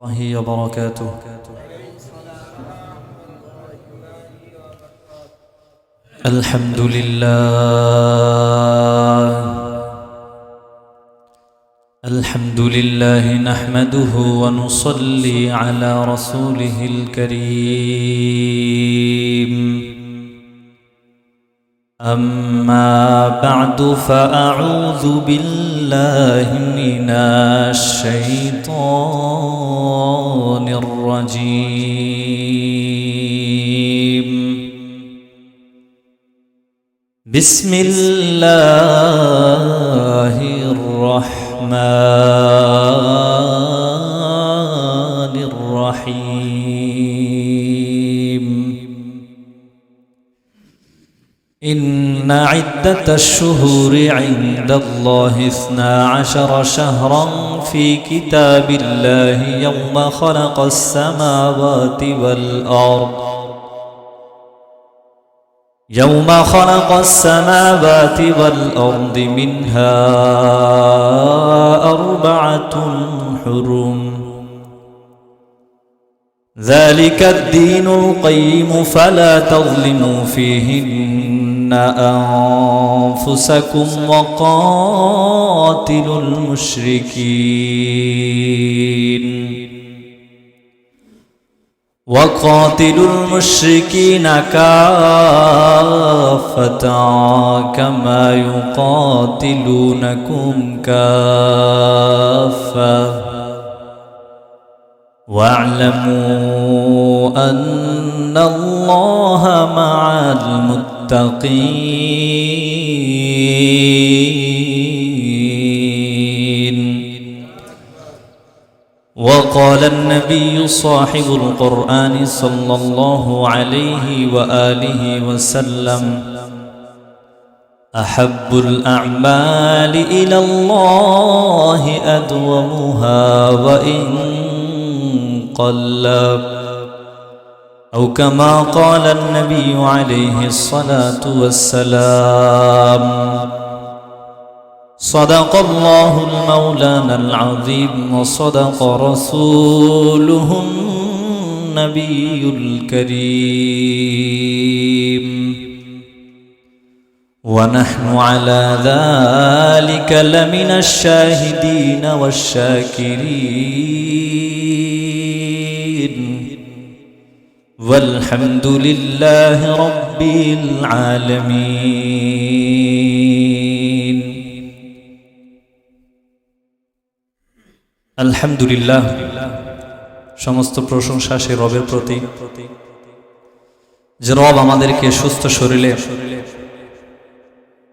الله وبركاته. الحمد لله نحمده ونصلي على رسوله الكريم. أما بعد فأعوذ بالله من الشيطان الرجيم. بسم الله الرحمن الرحيم. إن عدة الشهور عند الله 12 شهرا في كتاب الله يوم خلق السماوات والأرض منها 4 حرم ذلك الدين القيم فلا تظلموا فيهن أنفسكم وقاتلوا المشركين كافة كما يقاتلونكم كافة واعلموا أن الله مع المتقين. وقال النبي صاحب القرآن صلى الله عليه وآله وسلم: أحب الأعمال إلى الله أدومها وإن قل، أو كما قال النبي عليه الصلاة والسلام. صدق الله المولانا العظيم وصدق رسوله النبي الكريم، ونحن على ذلك لمن الشاهدين والشاكرين، والحمد لله رب العالمين. আলহামদুলিল্লাহ, সমস্ত প্রশংসা সে রবের প্রতি যে রব আমাদেরকে সুস্থ শরীরে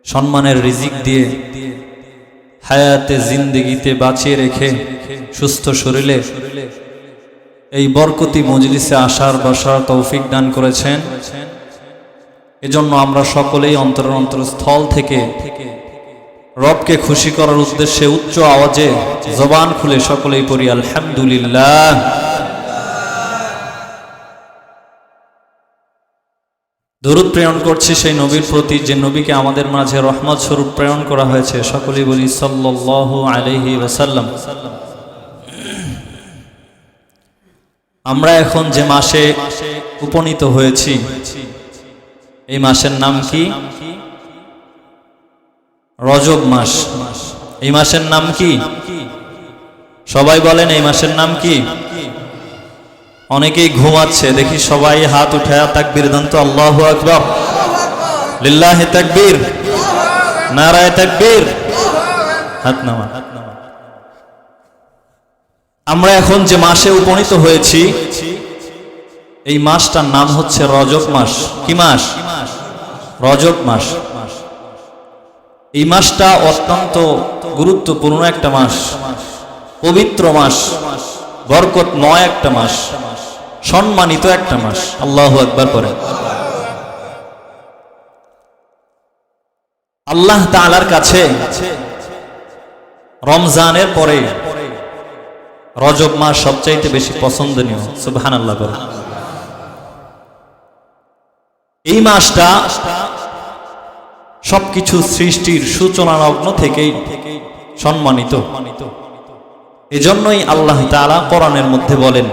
সম্মানের রিজিক দিয়ে হায়াতে জিন্দেগিতে বাঁচিয়ে রেখে সুস্থ শরীরে এই বরকতি মজলিসে আসার বসার তৌফিক দান করেছেন। এজন্য আমরা সকলেই অন্তরস্থল থেকে রবকে খুশি করার উদ্দেশ্যে উচ্চ আওয়াজে জবান খুলে সকলেই পড়ি আলহামদুলিল্লাহ। দরুদ প্রেরণ করছি সেই নবীর প্রতি যে নবীকে আমাদের মাঝে রহমত স্বরূপ প্রেরণ করা হয়েছে। সকলেই বলি সাল্লাল্লাহু আলাইহি ওয়াসাল্লাম। আমরা এখন যে মাসে উপনীত হয়েছি, এই মাসের নাম কি? রজব মাস। এই মাসের নাম কি? সবাই বলেন, এই মাসের নাম কি? অনেকেই ঘুমাচ্ছে, দেখি সবাই হাত উঠায়া তাকবীর দেন তো। আল্লাহু আকবার, লিল্লাহি তাকবীর, নারায়ে তাকবীর, হাত নামান। আমরা এখন যে মাসে উপনীত হয়েছি, এই মাসটার নাম হচ্ছে রজব মাস। কি মাস? রজব মাস। এই মাসটা অত্যন্ত গুরুত্বপূর্ণ একটা মাস, পবিত্র মাস, বরকতময় একটা মাস, সম্মানিত একটা মাস। আল্লাহু আকবার পড়েন। আল্লাহ তাআলার কাছে রমজানের পরে রজব মাস সবচাইতে বেশি পছন্দনীয়। সুবহানাল্লাহ বলেন। এই মাসটা সবকিছু সৃষ্টির সূচনা লগ্ন থেকেই সম্মানিত। এজন্যই আল্লাহ তাআলা কোরআনের মধ্যে বলেন,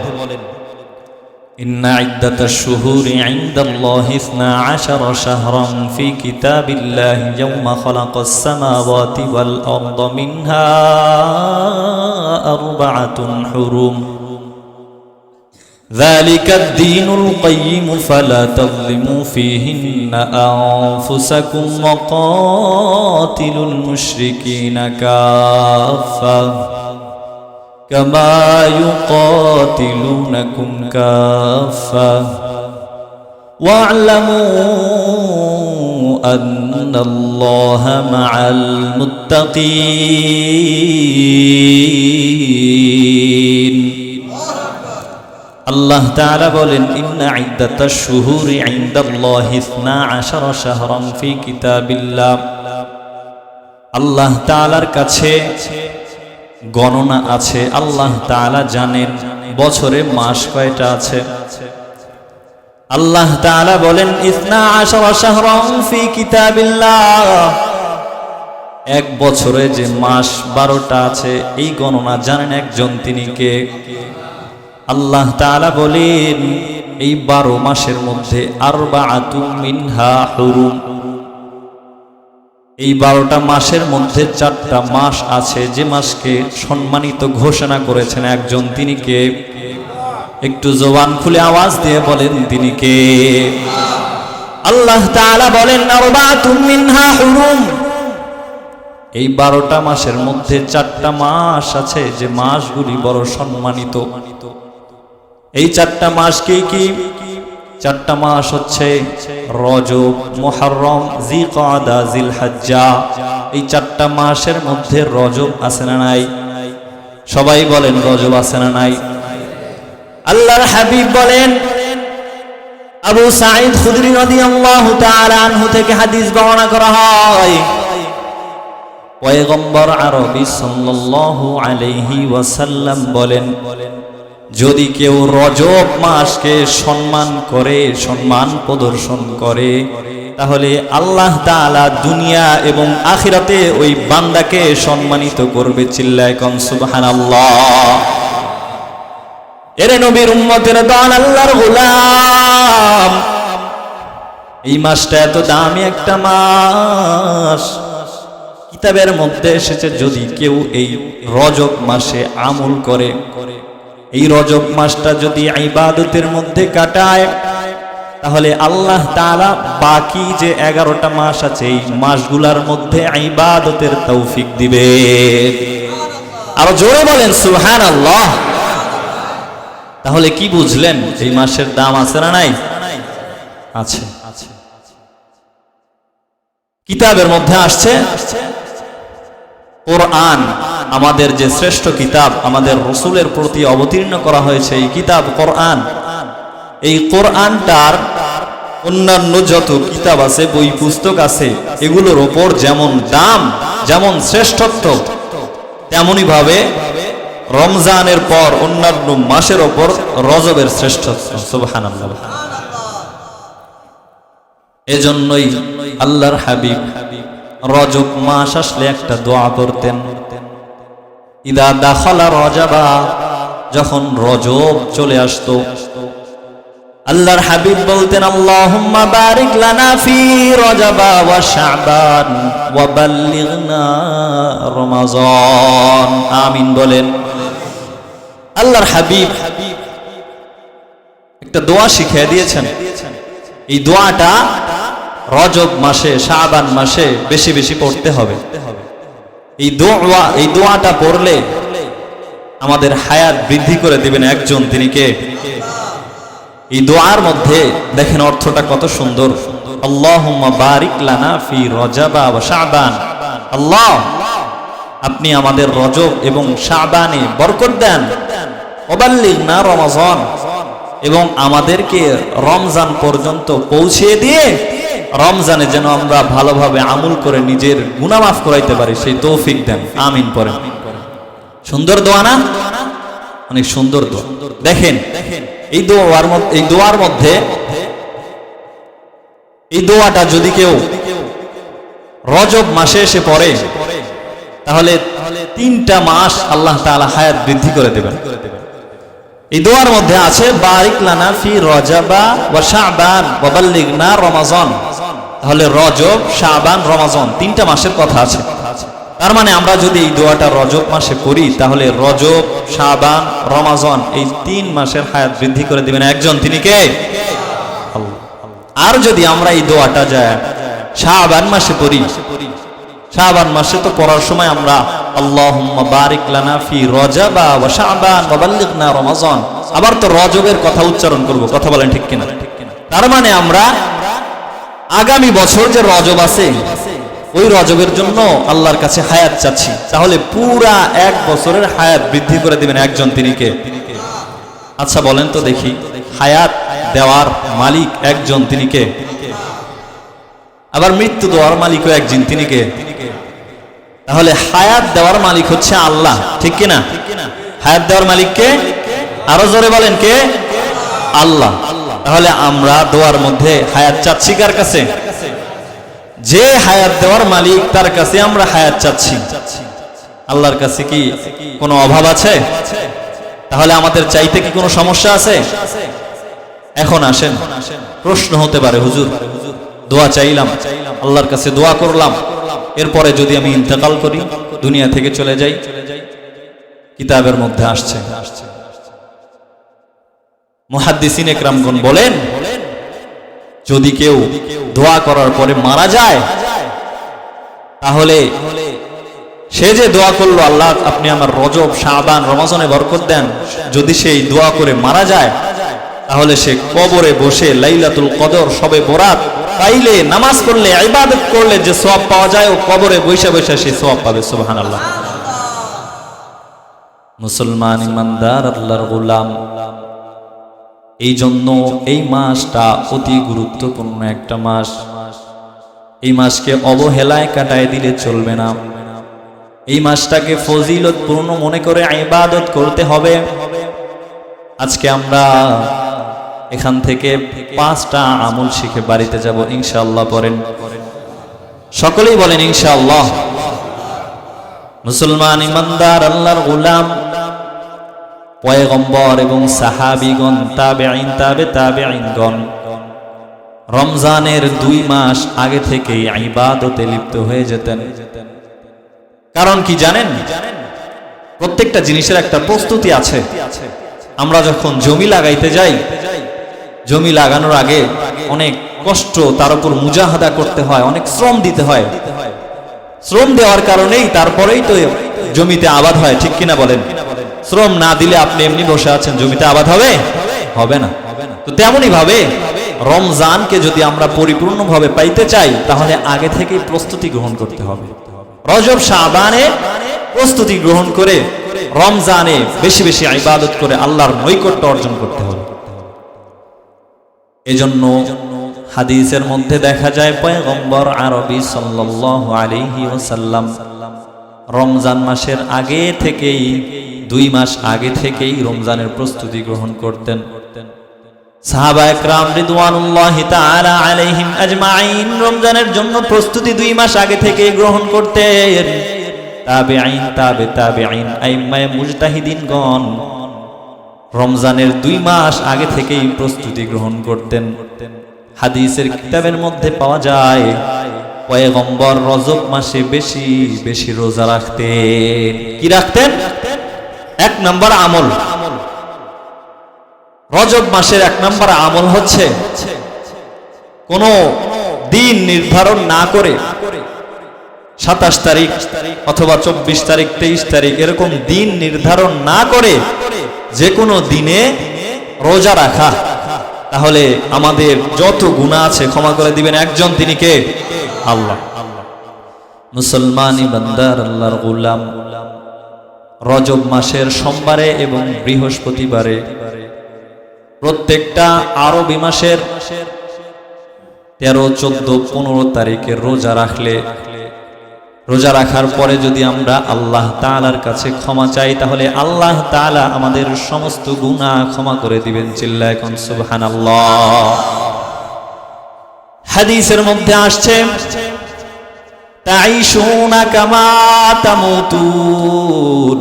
ইন্না ইদ্দাতাশ শুহুরি ইনদাল্লাহি 12 শাহরান ফি কিতাবিল্লাহি ইয়াওমা খালাকাস সামাওয়াতি ওয়াল আরদা মিনহা আরবাআতুন হুরুম ذلك الدين القيم فلا تظلموا فيهن أنفسكم وقاتلوا المشركين كافة كما يقاتلونكم كافة واعلموا أن الله مع المتقين আল্লাহ তাআলা বলেন, ইন্না ইদ্দাতাশ শুহুরি ইনদাল্লাহি 12 শাহরান ফি কিতাবিল্লাহ। আল্লাহ তাআলার কাছে গণনা আছে, আল্লাহ তাআলা জানেন বছরে মাস কয়টা আছে। আল্লাহ তাআলা বলেন 12 শাহরান ফি কিতাবিল্লাহ, এক বছরে যে মাস 12টা আছে এই গণনা জানেন একজন, তিনি কে? আল্লাহ তাআলা বলেন এই 12 মাসের মধ্যে আরবাআতুম মিনহা হুরুম, এই 12টা মাসের মধ্যে 4টা মাস আছে যে মাসকে সম্মানিত ঘোষণা করেছেন একজন, তিনি কে? একটু জবান খুলে আওয়াজ দিয়ে বলেন, তিনি কে? আল্লাহ তাআলা বলেন আরবাআতুম মিনহা হুরুম, এই 12টা মাসের মধ্যে 4টা মাস আছে যে মাসগুলি বড় সম্মানিত। এই 4টা মাস কি কি? 4টা মাস হচ্ছে রজব, মুহররম, জিলকাদা, জিলহজ্জা। এই 4টা মাসের মধ্যে রজব আছে না নাই? সবাই বলেন রজব আছে না নাই? আল্লাহর হাবিব বলেন, আবু সাঈদ খুদরি রাদিয়াল্লাহু তাআলা আনহু থেকে হাদিস বর্ণনা করা হয়, পয়গম্বর আরবি সাল্লাল্লাহু আলাইহি ওয়াসাল্লাম বলেন, যদি কেউ রজব মাসকে সম্মান করে, সম্মান প্রদর্শন করে, তাহলে আল্লাহ তাআলা দুনিয়া এবং আখিরাতে ওই বান্দাকে সম্মানিত করবে। চিল্লায় কোন সুবহানাল্লাহ। এরে নবীর উম্মতের দল, আল্লাহর গোলাম, এই মাসটা এত দামি একটা মাস। কিতাবের মধ্যে এসেছে যদি কেউ এই রজব মাসে আমল করে, এই রজব মাসটা যদি ইবাদতের মধ্যে কাটায়, তাহলে আল্লাহ তাআলা বাকি যে 11টা মাস আছে এই মাসগুলার মধ্যে ইবাদতের তৌফিক দিবে। আরো জোরে বলেন সুবহানাল্লাহ। তাহলে কি বুঝলেন? এই মাসের দাম আছে না নাই? আছে। কিতাবের মধ্যে আসছে কোরআন, আমাদের যে শ্রেষ্ঠ কিতাব, আমাদের রাসূলের প্রতি অবতীর্ণ করা হয়েছে এই কিতাব কোরআন, এই কোরআনটার অন্যান্য যত কিতাব আছে, বই পুস্তক আছে, এগুলোর ওপর যেমন দাম, যেমন শ্রেষ্ঠত্ব, তেমনি ভাবে রমজানের পর অন্যান্য মাসের ওপর রজবের শ্রেষ্ঠত্ব। সুবহানাল্লাহ। এজন্যই আল্লাহর হাবিব রজব মাস আসলে একটা দোয়া করতেন, ইদা দাখালা রজবা, যখন রজব চলে আসতো আল্লাহর হাবিব বলতেন, আল্লাহুম্মা বারিক লানা ফি রজবা ওয়া শাবান ওয়া বাল্লিগনা রমাজান। আমিন বলেন। আল্লাহর হাবিব একটা দোয়া শিখিয়ে দিয়েছেন, এই দোয়াটা রজব মাসে, শাবান মাসে বেশি বেশি পড়তে হবে। এই দোয়াটা পড়লে আমাদের হায়াত বৃদ্ধি করে দিবেন একজন, তিনি কে? এই দোয়ার মধ্যে দেখেন অর্থটা কত সুন্দর। আল্লাহুম্মা বারিক লানা ফি রজবা ওয়া শাবান, আল্লাহ আপনি আমাদের রজব এবং শাবানে বরকত দেন, ওয়া বাল্লিগনা রমাজান, এবং আমাদেরকে রমজান পর্যন্ত পৌঁছে দিয়ে রমজানে যেন আমরা ভালোভাবে আমল করে নিজের গুনাহ মাফ করাইতে পারি, সেই তৌফিক দেন। আমিন পড়েন। সুন্দর দোয়া না? অনেক সুন্দর দোয়া। দেখেন এই দোয়ার মধ্যে এই দোয়াটা যদি কেউ রজব মাসে এসে পড়ে, তাহলে 3টা মাস আল্লাহ তাআলা হায়াত বৃদ্ধি করে দেবেন। এই দোয়ার মধ্যে আছে বারিক লানা ফি রজাবা ওয়া শাবান ওয়া বাল্লিগনা রমাজান। তাহলে রজব, শাবান, রমাজান 3টা মাসের কথা আছে। তার মানে আমরা যদি এই দোয়াটা রজব মাসে পড়ি তাহলে রজব, শাবান, রমাজান এই 3 মাসের হায়াত বৃদ্ধি করে দিবেন একজন, তিনি কে? আল্লাহ। আর যদি আমরা এই দোয়াটা যায় শাবান মাসে পড়ি, শাবান মাসে তো পড়ার সময় আমরা আল্লাহুম্মা বারিক লানা ফি রজাবা ওয়া শাবান ওয়া বাল্লিগনা রমাজান, আবার তো রজবের কথা উচ্চারণ করব, কথা বলেন ঠিক কিনা? তার মানে আমরা আগামী বছর যে রজব আছে ওই রজবের জন্য আল্লাহর কাছে হায়াত চাচ্ছি। তাহলে পুরা 1 বছরের হায়াত বৃদ্ধি করে দিবেন একজন, তিনি কে? আচ্ছা বলেন তো দেখি, হায়াত দেওয়ার মালিক একজন, তিনি কে? আবার মৃত্যু দেওয়ার মালিকও একজন, তিনি কে? তাহলে হায়াত দেওয়ার মালিক হচ্ছে আল্লাহ, ঠিক কিনা? হায়াত দেওয়ার মালিক কে? আরো জোরে বলেন, কে? আল্লাহ। তাহলে আমরা দোয়ার মধ্যে হায়াত চাচ্ছি কার কাছে? যে হায়াত দেওয়ার মালিক তার কাছে আমরা হায়াত চাচ্ছি। আল্লাহর কাছে কি কোনো অভাব আছে? তাহলে আমাদের চাইতে কি কোনো সমস্যা আছে? এখন আসেন, প্রশ্ন হতে পারে, হুজুর দোয়া চাইলাম, আল্লাহর কাছে দোয়া করলাম, এরপরে যদি আমি ইন্তেকাল করি, দুনিয়া থেকে চলে যাই, কিতাবের মধ্যে আসছে, মুহাদ্দিসিন ইকরামগণ বলেন যদি কেউ দোয়া করার পরে মারা যায় তাহলে সে যে দোয়া করলো আল্লাহ আপনি আমার রজব, শাবান, রমাজানে বরকত দেন, যদি সেই দোয়া করে মারা যায় তাহলে সে কবরে বসে লাইলাতুল কদর, শবে বরাত পাইলে, নামাজ পড়লে, ইবাদত করলে যে সওয়াব পাওয়া যায় ও কবরে বসে বসে সে সওয়াব পাবে। সুবহানাল্লাহ। মুসলমান ইমানদার আল্লাহর গোলাম, এই জন্য এই মাসটা অতি গুরুত্বপূর্ণ একটা মাস। এই মাসকে অবহেলায় কাটায় দিলে চলবে না। এই মাসটাকে ফজিলতপূর্ণ মনে করে ইবাদত করতে হবে। আজকে আমরা এখান থেকে 5টা আমল শিখে বাড়িতে যাব ইনশাআল্লাহ। পড়েন, সকলেই বলেন ইনশাআল্লাহ। মুসলমান ইমানদার আল্লাহর গোলাম, পয়গম্বর এবং সাহাবীগণ, তাবেঈন, তাবেঈনগণ রমজানের 2 মাস আগে থেকেই ইবাদতে লিপ্ত হয়ে যেতেন। কারণ কি জানেন? প্রত্যেকটা জিনিসের একটা প্রস্তুতি আছে। আমরা যখন জমি লাগাইতে যাই, জমি লাগানোর আগে অনেক কষ্ট, তার উপর মুজাহাদা করতে হয়, অনেক শ্রম দিতে হয়। শ্রম দেওয়ার কারণেই তারপরেই তো জমিতে আবাদ হয়, ঠিক কিনা বলেন? শ্রম না দিলে আপনি এমনি বসে আছেন, জমিতে আবাদ হবে? হবে না। তো তেমনি ভাবে রমজানকে যদি আমরা পরিপূর্ণভাবে পাইতে চাই তাহলে আগে থেকেই প্রস্তুতি গ্রহণ করতে হবে। রজব, শাবানে প্রস্তুতি গ্রহণ করে রমজানে বেশি বেশি ইবাদত করে আল্লাহর নৈকট্য অর্জন করতে হবে। এজন্য হাদিসের মধ্যে দেখা যায় পয়গম্বর আরবি সাল্লাল্লাহু আলাইহি ওয়াসাল্লাম রমজান মাসের আগে থেকেই 2 মাস আগে থেকেই রমজানের প্রস্তুতি গ্রহণ করতেন। সাহাবায়ে কেরাম রিদওয়ানুল্লাহি তাআলা আলাইহিম আজমাইন রমজানের জন্য প্রস্তুতি 2 মাস আগে থেকেই গ্রহণ করতেন। তাবেঈন, তাবেঈন, আইম্মায়ে মুজতাহিদিনগণ রমজানের 2 মাস আগে থেকেই প্রস্তুতি গ্রহণ করতেন। হাদিসের কিতাবের মধ্যে পাওয়া যায় পয়গম্বর রজব মাসে বেশি বেশি রোজা রাখতেন। কি রাখতেন? 1 নম্বর আমল, রজব মাসের 1 নম্বর আমল হচ্ছে কোন দিন নির্ধারণ না করে 27 তারিখ অথবা 24 তারিখ, 23 তারিখ এরকম দিন নির্ধারণ না করে যে কোনো দিনে রোজা রাখা, তাহলে আমাদের যত গুনাহ আছে ক্ষমা করে দিবেন একজন, তিনি কে? আল্লাহ। মুসলমান ইমানদার আল্লাহর গোলাম, রজব মাসের সোমবারে এবং বৃহস্পতিবারে প্রত্যেকটা আরবি মাসের 13, 14, 15 তারিখের রোজা রাখলে, রোজা রাখার পরে যদি আমরা আল্লাহ তাআলার কাছে ক্ষমা চাই তাহলে আল্লাহ তাআলা আমাদের সমস্ত গুনাহ ক্ষমা করে দিবেন। চিল্লায় কোন সুবহানাল্লাহ। হাদিসের মধ্যে আসছে তাঈশুনা কামা তামুতুন।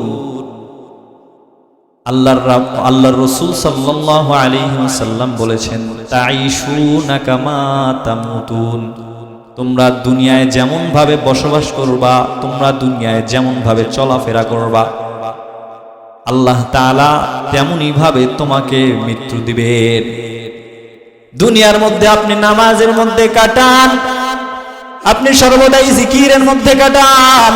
আল্লাহর রাসূল সাল্লাল্লাহু আলাইহি ওয়াসাল্লাম বলেছেন, তাঈশুনা কামা তামুতুন, তোমরা দুনিয়ায় যেমন ভাবে বসবাস করবা, তোমরা দুনিয়ায় যেমন ভাবে চলাফেরা করবা, আল্লাহ তাআলা তেমনি ভাবে তোমাকে মৃত্যু দিবেন। দুনিয়ার মধ্যে আপনি নামাজের মধ্যে কাটান, আপনি সর্বদাই জিকিরের মধ্যে কাটান,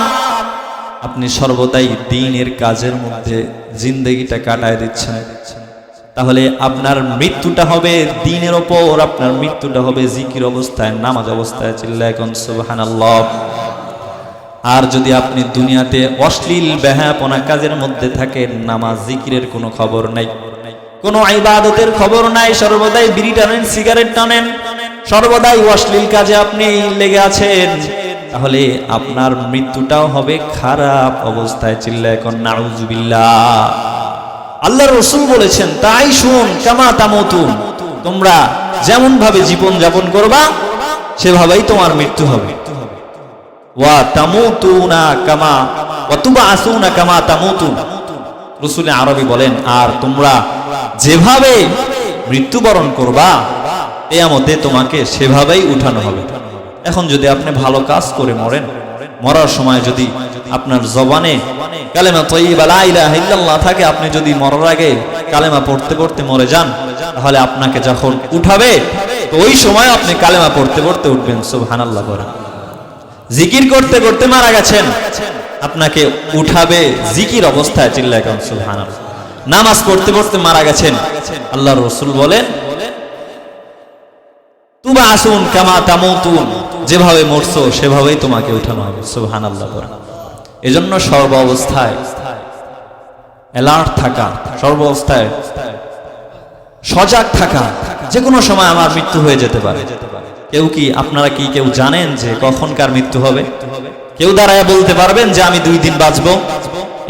আপনি সর্বদাই দ্বীনের কাজের মধ্যে জিন্দেগিটা কাটায় দিচ্ছেন, তাহলে আপনার মৃত্যুটা হবে দ্বীনের ওপর, আপনার মৃত্যুটা হবে জিকির অবস্থায়, নামাজ অবস্থায়। চিল্লায় কোন সুবহানাল্লাহ। আর যদি আপনি দুনিয়াতে অশ্লীল বেহায়াপনা কাজের মধ্যে থাকেন, নামাজ জিকিরের কোনো খবর নাই, কোনো ইবাদতের খবর নাই, সর্বদাই বিড়ি টানেন, সিগারেট টানেন, সর্বদাই অশ্লীল কাজে আপনি লেগে আছেন, তাহলে আপনার মৃত্যুটাও হবে খারাপ অবস্থায়। চিল্লায় কোন নাউযুবিল্লাহ। আল্লাহর রাসূল বলেছেন, তাই শুন কামা তামুতুন, তোমরা যেমন ভাবে জীবন যাপন করবা সেভাবেই তোমার মৃত্যু হবে। ওয়া তামুতুনা কামা ওয়া তুবআসুনা কামা তামুতুন। রাসূল আরবি বলেন, আর তোমরা যেভাবে মৃত্যুবরণ করবা কিয়ামতে তোমাকে সেভাবেই উঠানো হবে। এখন যদি আপনি ভালো কাজ করে মরেন, মরার সময় যদি আপনার জবানে কালেমা তাইয়্যিবা লা ইলাহা ইল্লাল্লাহ থাকে, আপনি যদি মরার আগে কালেমা পড়তে পড়তে মরে যান, তাহলে আপনাকে যখন উঠাবে তো ওই সময় আপনি কালেমা পড়তে পড়তে উঠবেন। সুবহানাল্লাহ বলেন। জিকির করতে করতে মারা গেছেন, আপনাকে উঠাবে জিকির অবস্থায়। চিল্লায় কোন সুবহানাল্লাহ। নামাজ পড়তে পড়তে মারা গেছেন, আল্লাহর রাসূল বলেন, তুবআসুন কামা তামুতুন, যেভাবে মরছো সেভাবেই তোমাকে উঠানো হবে। সুবহানাল্লাহ বলেন। এজন্য সর্ব অবস্থায় অ্যালার্ট থাকা, সর্ব অবস্থায় সজাগ থাকা, যে কোনো সময় আমার মৃত্যু হয়ে যেতে পারে। আপনারা কি কেউ জানেন যে কখন কার মৃত্যু হবে? কেউ দাঁড়ায় বলতে পারবেন যে আমি 2 দিন বাঁচবো?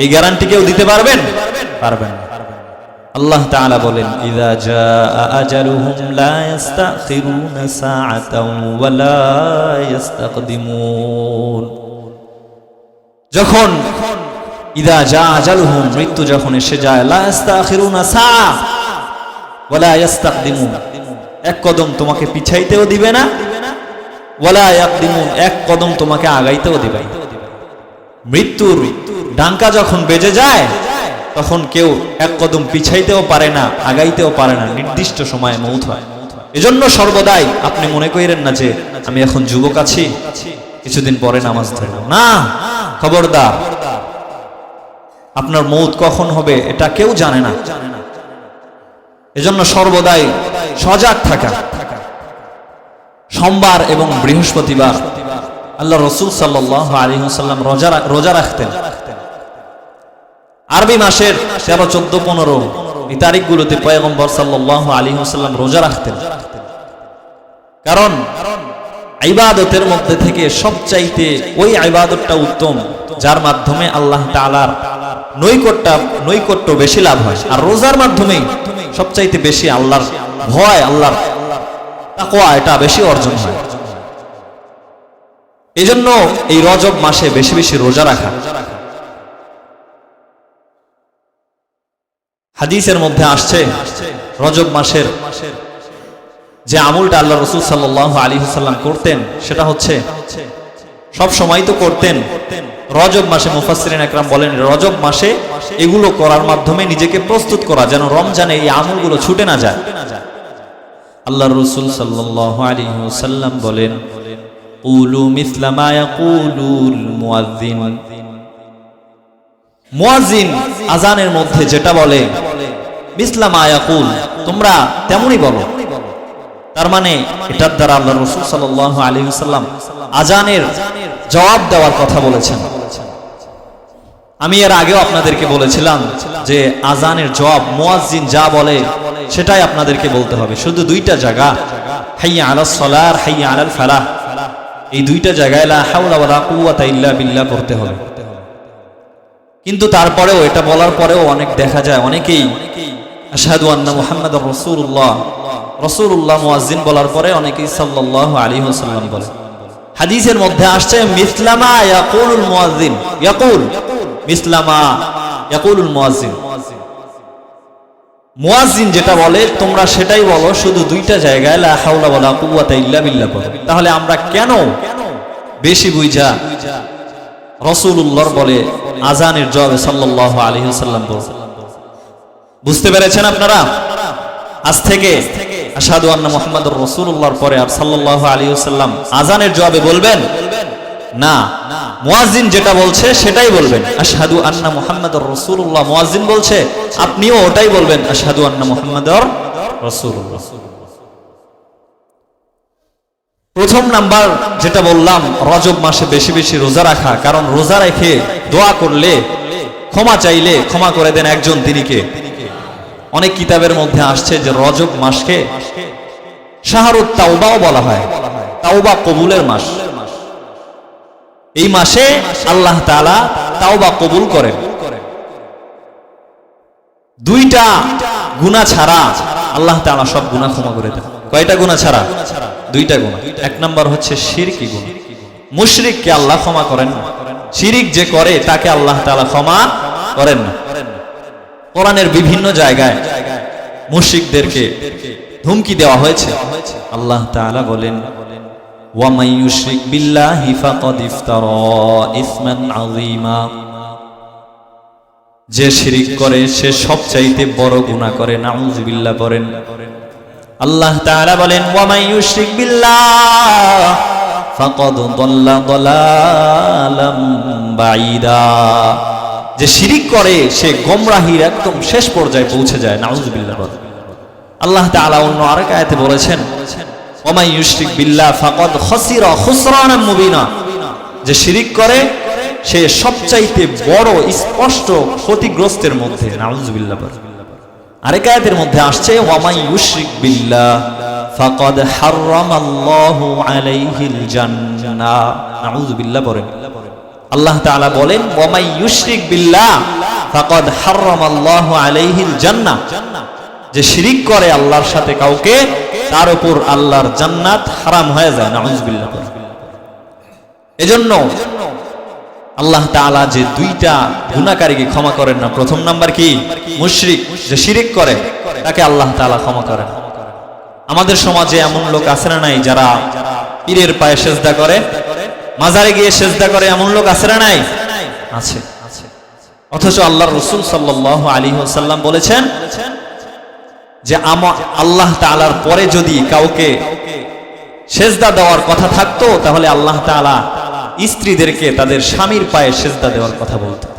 এই গ্যারান্টি কেউ দিতে পারবেন? পারবেন না। আল্লাহ তাআলা বলেন, ইযা জাআ আজালুহুম লা ইস্তাখিরুনা সাআতাও ওয়া লা ইস্তাকদিমুন। যখন ইযা জাআ আজালুহুম, মৃত্যু যখন এসে যায়, লা ইস্তাখিরুনা সাআ ওয়া লা ইস্তাকদিমুন, এক কদম তোমাকে পিছাইতেও দিবে না, ওয়া লা ইয়াকদিমুন, এক কদম তোমাকে আগাইতেও দিবে না। মৃত্যুর ডাঙ্কা যখন বেজে যায় তখন কেউ এক কদম পিছাইতেও পারে না, আগাইতেও পারে না, নির্দিষ্ট সময়ে মৌত হয়। এজন্য সর্বদাই আপনি মনে করেন না যে আমি এখন যুবক আছি, কিছুদিন পরে নামাজ ধরব না। খবরদার, আপনার মৌত কখন হবে এটা কেউ জানে না। এজন্য সর্বদাই সজাগ থাকা। সোমবার এবং বৃহস্পতিবার আল্লাহ রাসূল সাল্লাল্লাহু আলাইহি ওয়াসাল্লাম রোজা রাখতেন। আরবি মাসের 13, 14, 15 এই তারিখগুলোতে পয়গম্বর সাল্লাল্লাহু আলাইহি ওয়াসাল্লাম রোজা রাখতেন। কারণ ইবাদতের মধ্যে থেকে সবচাইতে ওই ইবাদতটা উত্তম যার মাধ্যমে আল্লাহ তাআলার নৈকট্য বেশি লাভ হয়। আর রোজার মাধ্যমেই সবচাইতে বেশি আল্লাহর ভয়, আল্লাহর তাকওয়া এটা বেশি অর্জন হয়। এজন্য এই রজব মাসে বেশি বেশি রোজা রাখা। হাদিসের মধ্যে আসছে রজব মাসের যে আমলটা আল্লাহ রাসূল সাল্লাল্লাহু আলাইহি ওয়াসাল্লাম করতেন সেটা হচ্ছে, সব সময় তো করতেন, রজব মাসে মুফাসসিরিন একরাম বলেন রজব মাসে এগুলো করার মাধ্যমে নিজেকে প্রস্তুত করা, যেন রমজানে এই আমলগুলো ছুটে না যায়। আল্লাহর রাসূল সাল্লাল্লাহু আলাইহি ওয়াসাল্লাম বলেন, কুলু মিসলা মা ইয়াকুলুল মুয়াজ্জিন, মুয়াজ্জিন আজানের মধ্যে যেটা বলে, মিসলা মা ইয়াকুল, তোমরা তেমনই বলো। তার মানে এটার দ্বারা আল্লাহর রাসূল সাল্লাল্লাহু আলাইহি ওয়াসাল্লাম আজানের জবাব দেওয়ার কথা বলেছেন। আমি এর আগেও আপনাদেরকে বলেছিলাম যে আজানের জবাব মুয়াজ্জিন যা বলে সেটাই আপনাদেরকে বলতে হবে। শুধু 2টা জায়গা, হাইয়া আলাস সালাহ, হাইয়া আলাল ফালাহ, এই 2টা জায়গায় লা হাওলা ওয়ালা কুওয়াতা ইল্লা বিল্লাহ করতে হবে। কিন্তু তারপরেও, এটা বলার পরেও অনেক দেখা যায় অনেকেই আশহাদু আন্না মুহাম্মাদুর রাসূলুল্লাহ মুয়াজ্জিন বলার পরে অনেকেই সাল্লাল্লাহু আলাইহি ওয়াসাল্লাম বলে। হাদিসের মধ্যে আসছে মিসলামা ইয়াকুলুল মুয়াজ্জিন, ইয়াকুল মিসলামা ইয়াকুলুল মুয়াজ্জিন, মুয়াজ্জিন যেটা বলে তোমরা সেটাই বলো, শুধু দুইটা জায়গায় লা হাওলা ওয়ালা কুওয়াতা ইল্লা বিল্লাহ বলো। তাহলে আমরা কেন বেশি বুঝা রাসূলুল্লাহর বলে আজানের জবাবে সাল্লাল্লাহু আলাইহি ওয়াসাল্লাম বলছেন? বুঝতে পেরেছেন আপনারা? আজ থেকে আশহাদু আন্না মুহাম্মাদুর রাসূলুল্লাহর পরে আর সাল্লাল্লাহু আলাইহি ওয়াসাল্লাম আজানের জবাবে বলবেন না, মুয়াজ্জিন যেটা বলছে সেটাই বলবেন। আশহাদু আন্না মুহাম্মাদুর রাসূলুল্লাহ মুয়াজ্জিন বলছে, আপনিও ওটাই বলবেন, আশহাদু আন্না মুহাম্মাদুর রাসূলুল্লাহ। প্রথম নাম্বার যেটা বললাম, রজব মাসে বেশি বেশি রোজা রাখা, কারণ রোজা রেখে দোয়া করলে, ক্ষমা চাইলে ক্ষমা করে দেন একজন, তিনি কে? অনেক কিতাবের মধ্যে আসছে যে রজব মাসকে শাহরুত তাওবাও বলা হয়, তাওবা কবুলের মাস। এই মাসে আল্লাহ তাআলা তাওবা কবুল করেন। দুইটা গুনাহ ছাড়া আল্লাহ তাআলা সব গুনাহ ক্ষমা করে দেন। কয়টা গুনাহ ছাড়া? দুইটা গুনাহ। এক নাম্বার হচ্ছে শিরকি গুনাহ, মুশরিককে আল্লাহ ক্ষমা করেন না। শিরিক যে করে তাকে আল্লাহ তাআলা ক্ষমা করেন না। কোরআনের বিভিন্ন জায়গায় মুশরিকদেরকে ধমকি দেওয়া হয়েছে। আল্লাহ তাআলা বলেন, ওয়া মান ইউশরিক বিল্লাহি ফাকাদ ইফতারা ইসমান আযীমা, যে শিরিক করে সে সবচাইতে বড় গুনাহ করে। নাউযুবিল্লাহ বলেন। আল্লাহ তাআলা বলেন, ওয়া মান ইউশরিক বিল্লাহ ফাকাদ দাল্লা দালালাম বাঈদা, যে শিরিক করে সে গোমরাহির একদম শেষ পর্যায়ে পৌঁছে যায়। নাউযুবিল্লাহ। আল্লাহ তাআলা অন্য আরেক আয়াতে বলেছেন, ওয়া মান ইউশরিক বিল্লাহ ফাকাদ খাসিরা খুসরানাম মুবিনা, যে শিরিক করে সে সবচাইতে বড় স্পষ্ট ক্ষতিগ্রস্তের মধ্যে। নাউযুবিল্লাহ। আরেক আয়াতের মধ্যে আসছে, ওয়া মান ইউশরিক বিল্লাহ ফাকাদ হারামাল্লাহু আলাইহিল জান্নাহ। নাউযুবিল্লাহ বলেন। আল্লাহ তাআলা বলেন, ওয়া মান ইউশরিক বিল্লাহ ফাকাদ হারামাল্লাহু আলাইহিল জান্নাহ, যে শিরিক করে আল্লাহর সাথে কাউকে, তার উপর আল্লাহর জান্নাত হারাম হয়ে যায়। নাউযুবিল্লাহ। এজন্য আল্লাহ তাআলা যে দুইটা গুনাহকারীকে ক্ষমা করেন না। প্রথম নাম্বার কি? মুশরিক, যে শিরিক করে তাকে আল্লাহ তাআলা ক্ষমা করেন। আমাদের সমাজে এমন লোক আছে না নাই যারা পীরের পায়ে সেজদা করে, মাজারে গিয়ে সেজদা করে? এমন লোক আছে না নাই? আছে। অথচ আল্লাহর রাসূল সাল্লাল্লাহু আলাইহি ওয়াসাল্লাম বলেছেন যে আল্লাহ তাআলার পরে যদি কাউকে সেজদা দেওয়ার কথা থাকতো, তাহলে আল্লাহ তাআলা স্ত্রীদেরকে তাদের স্বামীর পায়ে সেজদা দেওয়ার কথা বলতেন।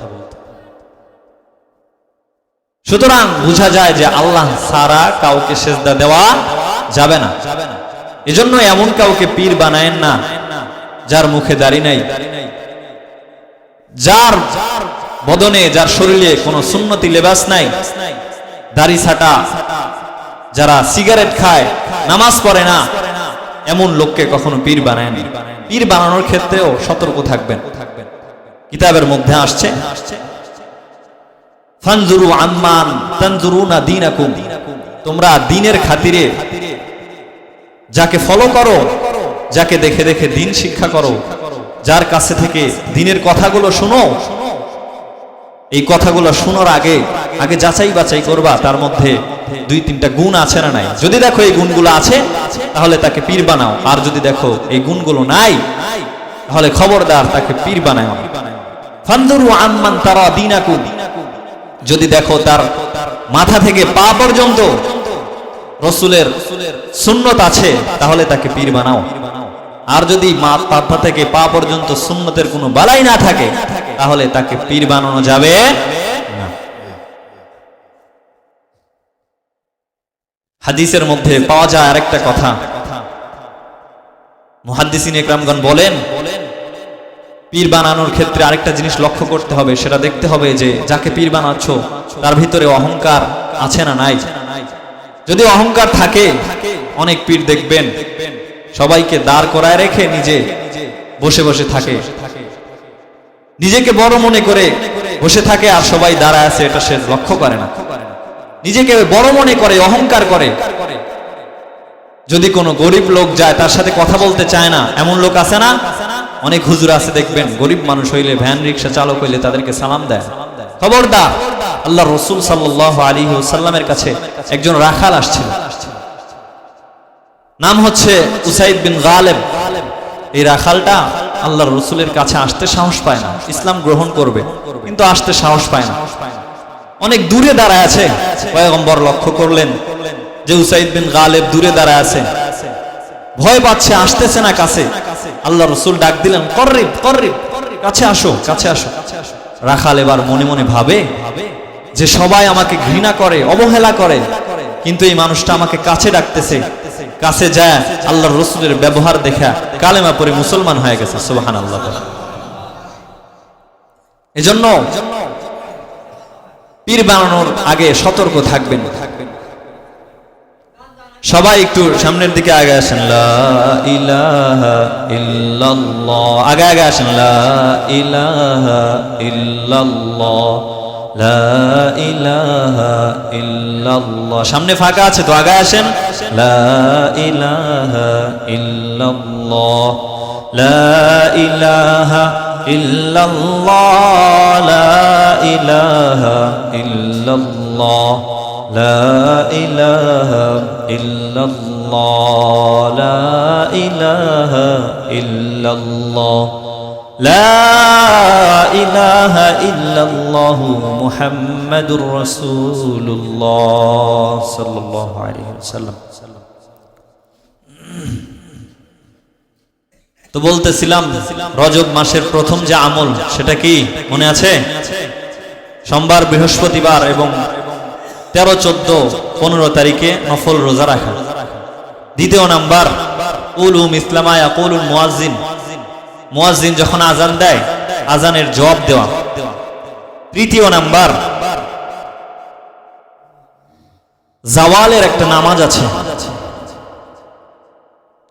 সুতরাং বোঝা যায় যে আল্লাহ ছাড়া কাউকে সেজদা দেওয়া যাবে না। এজন্য এমন কাউকে পীর বানায়েন না যার মুখে দাড়ি নাই, যার বদনে, যার শরীরে কোনো সুন্নতি লেবাস নাই, দাড়ি ছাটা, যারা সিগারেট খায়, নামাজ পড়ে না, এমন লোককে কখনো পীর বানায় না। পীর বানানোর ক্ষেত্রেও সতর্ক থাকবেন। কিতাবের মধ্যে আসছে, ফানজুরু আম্মান তানজুরুনা দীনাকুম, তোমরা দ্বীনের খাতিরে যাকে ফলো করো, যাকে দেখে দেখে দ্বীন শিক্ষা করো, যার কাছে থেকে দ্বীনের কথাগুলো শোনো, এই কথাগুলো শোনার আগে যাচাই বাছাই করবা তার মধ্যে দুই তিনটা গুণ আছে না নাই। যদি দেখো এই গুণগুলো আছে, তাহলে তাকে পীর বানাও। আর যদি দেখো এই গুণগুলো নাই, তাহলে খবরদার তাকে পীর বানাও। ফানজুরু আম্মান তারা দীনাকুম, যদি দেখো তার মাথা থেকে পা পর্যন্ত রাসূলের সুন্নত আছে, তাহলে তাকে পীর বানাও। আর যদি মাথা থেকে পা পর্যন্ত সুন্নতের কোনো বালাই না থাকে, তাহলে তাকে পীর বানানো যাবে না। হাদিসের মধ্যে পাওয়া যায় আরেকটা কথা, মুহাদ্দিসিন ইকরামগণ বলেন, পীর বানানোর ক্ষেত্রে আরেকটা জিনিস লক্ষ্য করতে হবে, সেটা দেখতে হবে যে যাকে পীর বানাচ্ছ তার ভিতরে অহংকার আছে না নাই। যদি অহংকার থাকে, অনেক পীর দেখবেন সবাইকে দাঁড় করায় রেখে নিজে বসে বসে থাকে, নিজেকে বড় মনে করে বসে থাকে, আর সবাই দাঁড়ায় আছে এটা সে লক্ষ্য করে না। নিজেকে বড় মনে করে, অহংকার করে, যদি কোনো গরিব লোক যায় তার সাথে কথা বলতে চায় না, এমন লোক আছে না? অনেক হুজুর আছে দেখবেন, গরিব মানুষ হইলে, ভ্যান রিক্সা চালক হইলে তাদেরকে সালাম দেয়। খবরদার, আল্লাহ রসুল সাল্লাল্লাহু আলাইহি ওয়াসাল্লামের কাছে একজন রাখাল আসছিল, নাম হচ্ছে উসাইদ বিন গালেব। এই রাখালটা আল্লাহর রসুলের কাছে আসতে সাহস পায় না, ইসলাম গ্রহণ করবে কিন্তু আসতে সাহস পায় না। অনেক দূরে দাঁড়ায় আছে। পয়গম্বর লক্ষ্য করলেন যে উসাইদ বিন গালেব দূরে দাঁড়ায় আছে, ভয় পাচ্ছে, আসতেছে না কাছে। আল্লাহ রসুল ডাক দিলেন, করিব করিব, কাছে আসো, কাছে আসো। রাখাল এবার মনে মনে ভাবে যে সবাই আমাকে ঘৃণা করে, অবহেলা করে, কিন্তু এই মানুষটা আমাকে কাছে ডাকতেছে। কাছে যায়, আল্লাহর রসুলের ব্যবহার দেখা কালেমা পড়ে মুসলমান হয়ে গেছে। সুবহানাল্লাহ। এজন্য পীর বানানোর আগে সতর্ক থাকবেন। সবাই একটু সামনের দিকে আগে আসেন, লা ইলাহা ইল্লাল্লাহ, আগে আগে আসেন, লা ইলাহা ইল্লাল্লাহ, লা ইলাহা ইল্লাল্লাহ। সামনে ফাঁকা আছে তো আগে আসেন, লা ইলাহা ইল্লাল্লাহ, লা ইলাহা ইল্লাল্লাহ, লা ইলাহা ইল্লাল্লাহ, লা ইলাহা ইল্লাল্লাহ, লা ইলাহা ইল্লাল্লাহ, লা ইলাহা ইল্লাল্লাহু মুহাম্মাদুর রাসূলুল্লাহ সাল্লাল্লাহু আলাইহি ওয়াসাল্লাম। তো বলতেছিলাম রজব মাসের প্রথম যে আমল সেটা কি মনে আছে? সোমবার, বৃহস্পতিবার এবং 13, 14, 15 তারিখে নফল রোজা রাখা। দ্বিতীয় নাম্বার, উলুম ইসলামা ইয়াকুলুল মুয়াজ্জিন, মুয়াজ্জিন যখন আজান দেয় আজানের জবাব দেওয়া। তৃতীয় নাম্বার, জাওয়ালের একটা নামাজ আছে,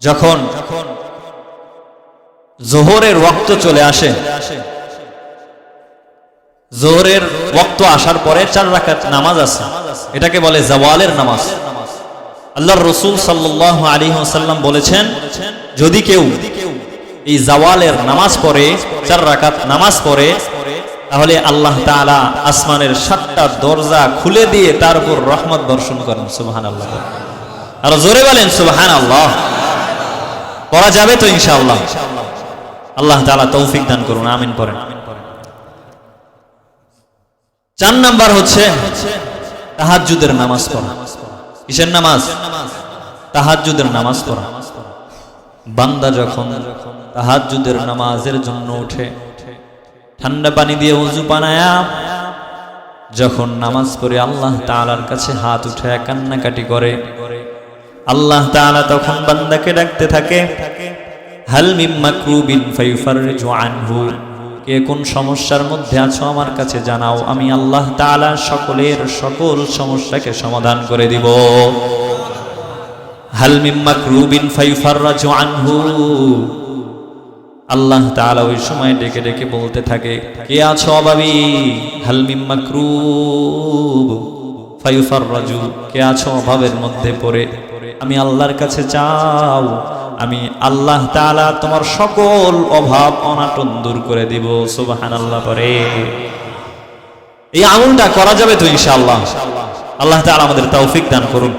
যখন জোহরের ওয়াক্ত চলে আসে, জোহরের ওয়াক্ত আসার পরে 4 রাকাত নামাজ আছে, এটাকে বলে জাওয়ালের নামাজ। আল্লাহর রাসূল সাল্লাল্লাহু আলাইহি ওয়াসাল্লাম বলেছেন, যদি কেউ এই জাওয়ালের নামাজ পড়ে, 4 রাকাত নামাজ পড়ে, তাহলে আল্লাহ তাআলা আসমানের 7টা দরজা খুলে দিয়ে তার উপর রহমত বর্ষণ করেন। সুবহানাল্লাহ। আর জোরে বলেন সুবহানাল্লাহ। পড়া যাবে তো ইনশাআল্লাহ? আল্লাহ তাআলা তৌফিক দান করুন, আমিন পড়েন। 4 নাম্বার হচ্ছে তাহাজ্জুদের নামাজ পড়া। কিসের নামাজ? তাহাজ্জুদের নামাজ পড়া। বান্দা যখন তাহাজ্জুদের নামাজের জন্য ওঠে, ঠান্ডা পানি দিয়ে ওযু বানায়া যখন নামাজ পড়ে আল্লাহ তাআলার কাছে হাত উঠায় কান্নাকাটি করে, আল্লাহ তাআলা তখন বান্দাকে ডাকতে থাকে, হাল মিম মাকরুবিন ফায়ুফাররিজু আনহু, কে কোন সমস্যার মধ্যে আছো আমার কাছে জানাও, আমি আল্লাহ তাআলা সকলের সকল সমস্যাকে সমাধান করে দিব। হাল মিম মাকরুবিন ফায়ুফাররিজু আনহু, আল্লাহ তাআলা ওই সময় ডেকে ডেকে বলতে থাকে, কে আছো অভাবী? হাল মিম মাকরুব ফায়ুফাররিজু, কে আছো অভাবের মধ্যে পড়ে, আমি আল্লাহর কাছে চাও, আমি আল্লাহ তাআলা তোমার সকল অভাব অনাটন দূর করে দিব। সুবহানাল্লাহ পড়ে। এই আমলটা করা যাবে তো ইনশাআল্লাহ? আল্লাহ তাআলা আমাদের তৌফিক দান করুন।